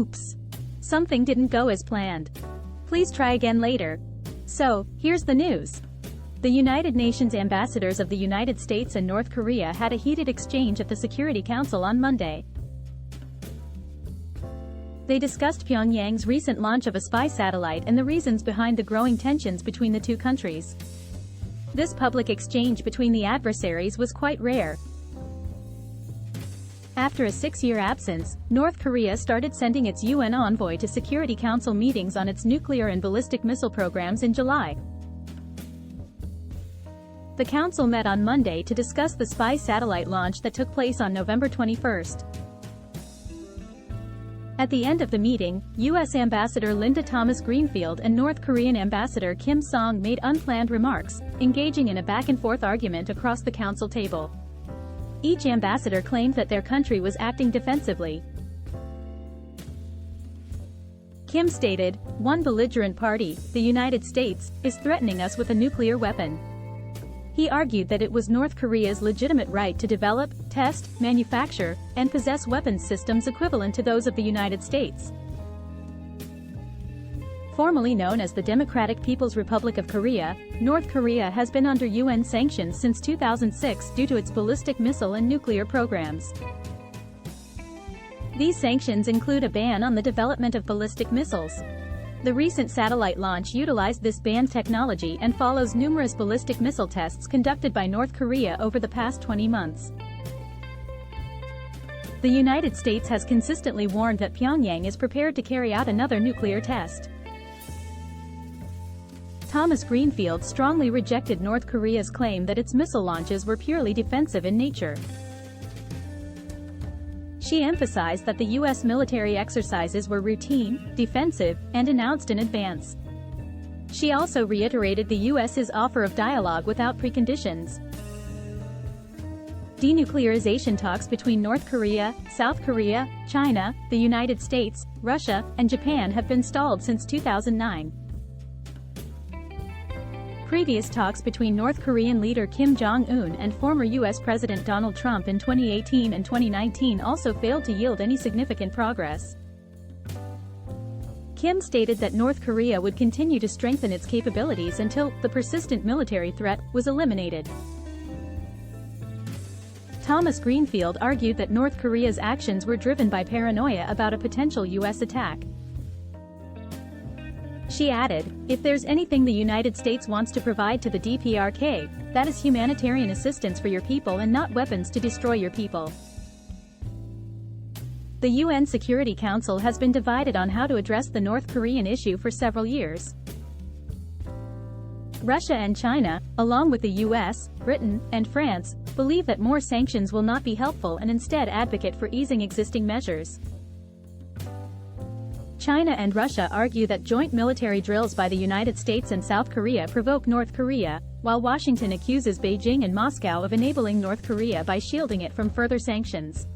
Oops. Something didn't go as planned. Please try again later. So, here's the news. The United Nations ambassadors of the United States and North Korea had a heated exchange at the Security Council on Monday. They discussed Pyongyang's recent launch of a spy satellite and the reasons behind the growing tensions between the two countries. This public exchange between the adversaries was quite rare. After a 6-year absence, North Korea started sending its UN envoy to Security Council meetings on its nuclear and ballistic missile programs in July. The Council met on Monday to discuss the spy satellite launch that took place on November 21. At the end of the meeting, U.S. Ambassador Linda Thomas-Greenfield and North Korean Ambassador Kim Song made unplanned remarks, engaging in a back-and-forth argument across the Council table. Each ambassador claimed that their country was acting defensively. Kim stated, "One belligerent party, the United States, is threatening us with a nuclear weapon." He argued that it was North Korea's legitimate right to develop, test, manufacture, and possess weapons systems equivalent to those of the United States. Formerly known as the Democratic People's Republic of Korea, North Korea has been under UN sanctions since 2006 due to its ballistic missile and nuclear programs. These sanctions include a ban on the development of ballistic missiles. The recent satellite launch utilized this banned technology and follows numerous ballistic missile tests conducted by North Korea over the past 20 months. The United States has consistently warned that Pyongyang is prepared to carry out another nuclear test. Thomas-Greenfield strongly rejected North Korea's claim that its missile launches were purely defensive in nature. She emphasized that the U.S. military exercises were routine, defensive, and announced in advance. She also reiterated the U.S.'s offer of dialogue without preconditions. Denuclearization talks between North Korea, South Korea, China, the United States, Russia, and Japan have been stalled since 2009. Previous talks between North Korean leader Kim Jong-un and former U.S. President Donald Trump in 2018 and 2019 also failed to yield any significant progress. Kim stated that North Korea would continue to strengthen its capabilities until the persistent military threat was eliminated. Thomas-Greenfield argued that North Korea's actions were driven by paranoia about a potential U.S. attack. She added, "If there's anything the United States wants to provide to the DPRK, that is humanitarian assistance for your people and not weapons to destroy your people." The UN Security Council has been divided on how to address the North Korean issue for several years. Russia and China, along with the US, Britain, and France, believe that more sanctions will not be helpful and instead advocate for easing existing measures. China and Russia argue that joint military drills by the United States and South Korea provoke North Korea, while Washington accuses Beijing and Moscow of enabling North Korea by shielding it from further sanctions.